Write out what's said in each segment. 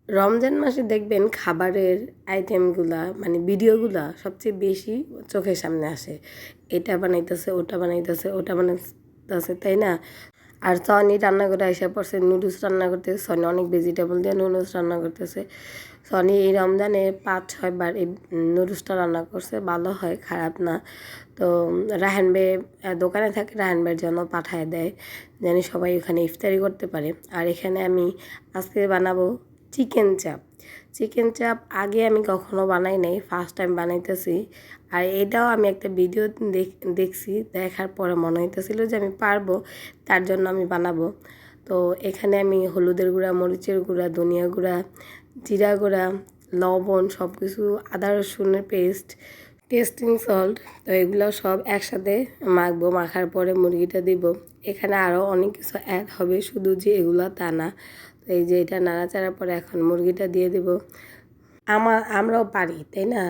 রমজান মাসে দেখবেন খাবারের আইটেমগুলা মানে ভিডিওগুলা সবচেয়ে বেশি চোখের সামনে আসে। এটা বানাইতেছে, ওটা বানাইতেছে, ওটা বানাইতেছে, তাই না? আর সনি রান্না করে এসে পড়ছে নুডলস রান্না করতেছে। সনি অনেক ভেজিটেবল দিয়ে নুডলস রান্না করতেছে। সনি এই রমজানে 5-6 বার এই নুডলসটা রান্না করছে, ভালো হয়, খারাপ না। তো রাহান ভাই দোকানে থাকে, রাহান ভাইয়ের জন্য পাঠায় দেয় যেন সবাই ওখানে ইফতারি করতে পারে। আর এখানে আমি আজকে বানাবো চিকেন চাপ। চিকেন চাপ আগে আমি কখনো বানাই নাই, ফার্স্ট টাইম বানাইতেছি। আর এটাও আমি একটা ভিডিও দেখছি, দেখার পরে মনে হইতেছিল যে আমি পারবো, তার জন্য আমি বানাবো। তো এখানে আমি হলুদের গুঁড়া, মরিচের গুঁড়া, ধনিয়া গুঁড়া, জিরা গুঁড়া, লবণ, সব কিছু, আদা রসুনের পেস্ট, টেস্টিং সল্ট, তো এগুলো সব একসাথে মাখবো। মাখার পরে মুরগিটা দিব। এখানে আরও অনেক কিছু অ্যাড হবে, শুধু যে এগুলো তা না। তো এই যে এটা নাড়াচাড়ার পরে এখন মুরগিটা দিয়ে দিব। আমরাও পারি, তাই না?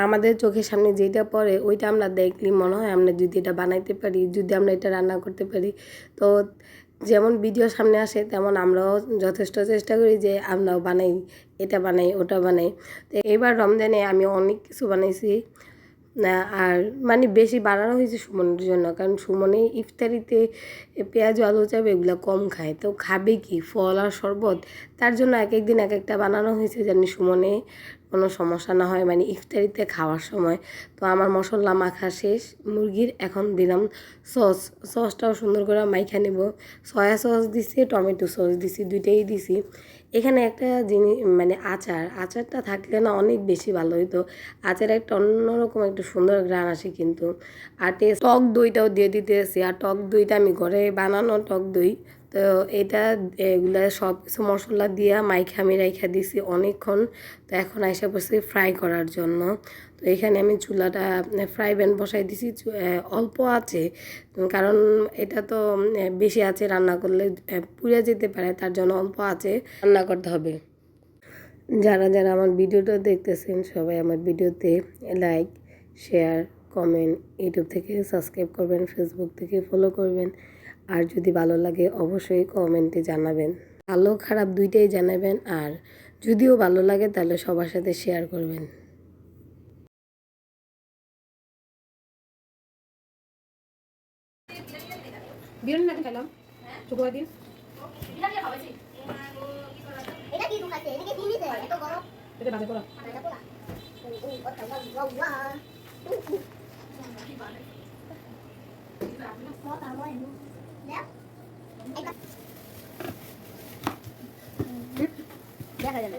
আমাদের চোখের সামনে যেটা পড়ে ওইটা আমরা দেখলে মনে হয় আমরা যদি এটা বানাইতে পারি, যদি আমরা এটা রান্না করতে পারি। তো যেমন ভিডিও সামনে আসে তেমন আমরাও যথেষ্ট চেষ্টা করি যে আমরাও বানাই, এটা বানাই, ওটা বানাই। তো এবার রমজানে আমি অনেক কিছু বানাইছি। না আর মানে বেশি বানানো হয়েছে সুমনের জন্য, কারণ সুমনে ইফতারিতে পেঁয়াজ আলু চাপ এগুলো কম খায়। তো খাবে কি, ফল আর শরবত। তার জন্য এক একদিন এক একটা বানানো হয়েছে যেন সুমনে কোনো সমস্যা না হয় মানে ইফতারিতে খাওয়ার সময়। তো আমার মশলা মাখা শেষ মুরগির, এখন দিলাম সসটাও সুন্দর করে মাইখা নেব। সয়া সস দিছি, টমেটো সস দিছি, দুইটাই দিছি। এখানে একটা জিনিস মানে আচারটা থাকলে না অনেক বেশি ভালো হইতো। আচার একটা অন্যরকম একটা সুন্দর ঘ্রাণ আসে কিন্তু। আর টক দইটাও দিয়ে দিতেছি, আর টক দইটা আমি ঘরে বানানো টক দই। তো এটা এগুলা সব কিছু মশলা দিয়া মাইখা আমি রাইখা দিছি অনেকক্ষণ। তো এখন আইসা পড়ছি ফ্রাই করার জন্য। তো এখানে আমি চুলাটা ফ্রাই প্যান বসাই দিছি অল্প আছে, কারণ এটা তো বেশি আছে রান্না করলে পুড়ে যেতে পারে, তার জন্য অল্প আছে রান্না করতে হবে। যারা যারা আমার ভিডিওটা দেখতেছেন সবাই আমার ভিডিওতে লাইক, শেয়ার, কমেন্ট, ইউটিউব থেকে সাবস্ক্রাইব করবেন, ফেসবুক থেকে ফলো করবেন। আর যদি ভালো লাগে অবশ্যই কমেন্টে জানাবেন, ভালো খারাপ দুইটাই জানাবেন। আর যদিও ভালো লাগে তাহলে সবার সাথে শেয়ার করবেন। বিরিয়ানি নাকি খাইলাম শুক্রবার দিন। এটা কি দুখাতে এদিকে কি নিতে এত গরম এটা বাজে পোড়া দেখা যাবে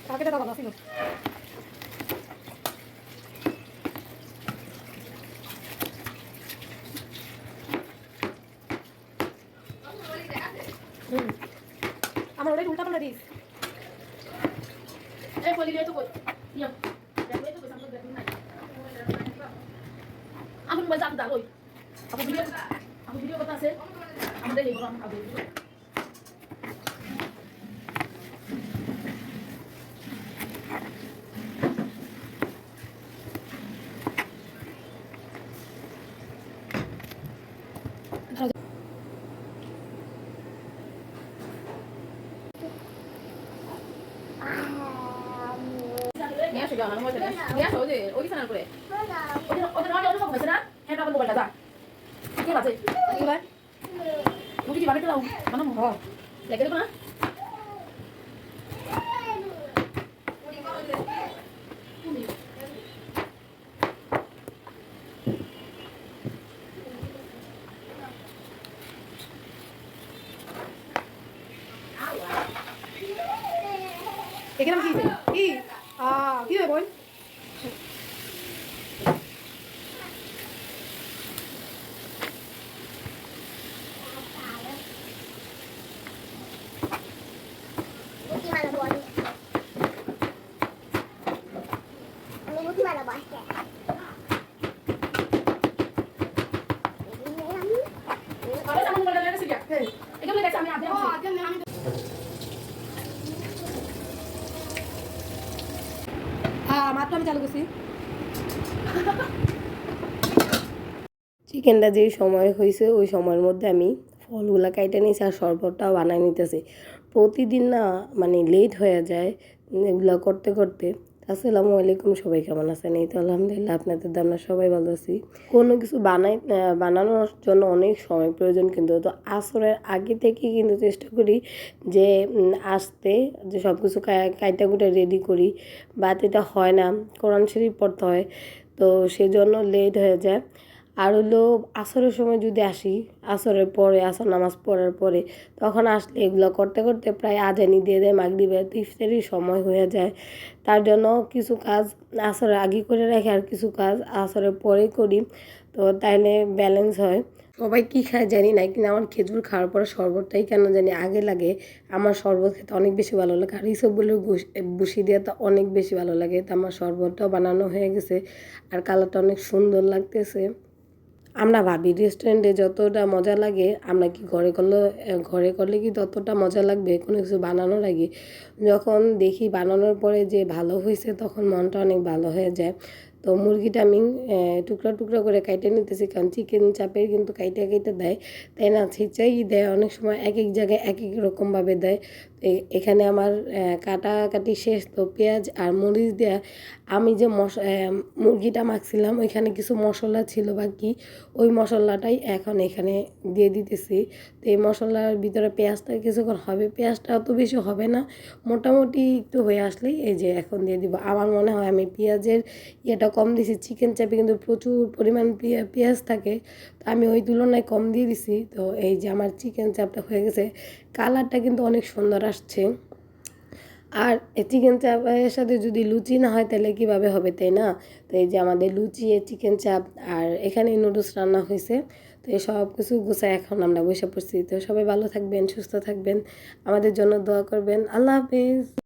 কাকে দাও বাবা সিনো আমার ওরে উল্টা পাল্টা দিস এই বলি দিয়ে তো কই ইয়া দেখো তো সামনে দেখুন না আমি মোবাইল চাপ দাও ওই আপু ভিডিও কথা আছে আমাদের এই গরম খাবে নিয়ে আসো জানা মোবাইল নিয়ে আসো যে ওই বিছানার উপরে ওদের নয় ওদের সব হয়েছে না হ্যাঁ আমার মোবাইলটা যা কে বাজে কি ভাই মুখে কি বাড়িতে দাও মানে হ দেখে দেবো না এখানে কি কি কি হয় বল মাত্র আমি চালু করছি। চিকেনটা যেই সময় হয়েছে ওই সময়ের মধ্যে আমি ফলগুলা কাইটে নিয়েছি আর শরবতটাও বানাই নিতেছি। প্রতিদিন না মানে লেট হয়ে যায় এগুলো করতে করতে। আসসালামু আলাইকুম, সবাই কেমন আছেন? এই তো আলহামদুলিল্লাহ, আপনাদের আমরা সবাই ভালো আছি। কোনো কিছু বানানোর জন্য অনেক সময় প্রয়োজন, কিন্তু তো আসরের আগে থেকে কিন্তু চেষ্টা করি যে আসতে যে সব কিছু কাইটা কুটা রেডি করি, বাট এটা হয় না, কোরআন শরীফ পড়তে হয়, তো সেজন্য লেট হয়ে যায়। আর হলো আসরের সময় যদি আসি, আসরের পরে আসর নামাজ পড়ার পরে তখন আসলে এগুলো করতে করতে প্রায় আজানি দিয়ে দেয়, মাগরিবের ইফতারির সময় হয়ে যায়। তার জন্য কিছু কাজ আসরের আগে করে রাখি আর কিছু কাজ আসরের পরে করি, তো তাইলে ব্যালেন্স হয়। সবাই কী খায় জানি না, কিন্তু আমার খেজুর খাওয়ার পরে শরবতটাই কেন জানি আগে লাগে। আমার শরবত খেতে অনেক বেশি ভালো লাগে, আর ইসবগুলোর বুসি দিয়ে তো অনেক বেশি ভালো লাগে। তো আমার শরবতটাও বানানো হয়ে গেছে আর কালারটা অনেক সুন্দর লাগতেছে। আমরা ভাবি রেস্টুরেন্টে যতটা মজা লাগে আমরা কি ঘরে করলে কি ততটা মজা লাগবে কোনো কিছু বানানোর আগে? যখন দেখি বানানোর পরে যে ভালো হয়েছে তখন মনটা অনেক ভালো হয়ে যায়। তো মুরগিটা আমি টুকরা টুকরা করে কাইটে নিতেছি, কারণ চিকেন চাপের কিন্তু কাইটে কাইটে দেয়, তাই না? ছিঁচাই দেয়, অনেক সময় এক এক জায়গায় এক এক রকমভাবে দেয়। এখানে আমার কাটাকাটি শেষ, তো পেঁয়াজ আর মরিচ দেওয়া। আমি যে মুরগিটা মাখছিলাম ওইখানে কিছু মশলা ছিল বাকি, ওই মশলাটাই এখন এখানে দিয়ে দিতেছি। তো এই মশলার ভিতরে পেঁয়াজটা কিছুক্ষণ হবে, পেঁয়াজটা অত বেশি হবে না, মোটামুটি একটু হয়ে আসলেই এই যে এখন দিয়ে দিব। আমার মনে হয় আমি পেঁয়াজের ইয়েটা কম দিছি, চিকেন চাপে কিন্তু প্রচুর পরিমাণ পেঁয়াজ থাকে, তো আমি ওই তুলনায় কম দিয়ে দিছি। তো এই যে আমার চিকেন চাপটা হয়ে গেছে, কালারটা কিন্তু অনেক সুন্দর আসছে। আর চিকেন চাপের সাথে যদি লুচি না হয় তাহলে কীভাবে হবে, তাই না? তো এই যে আমাদের লুচি, চিকেন চাপ আর এখানে নুডলস রান্না হয়েছে। তো এই সব কিছু গুছায় এখন আমরা বসে পড়ছি। তো সবাই ভালো থাকবেন, সুস্থ থাকবেন, আমাদের জন্য দোয়া করবেন। আল্লাহ হাফেজ।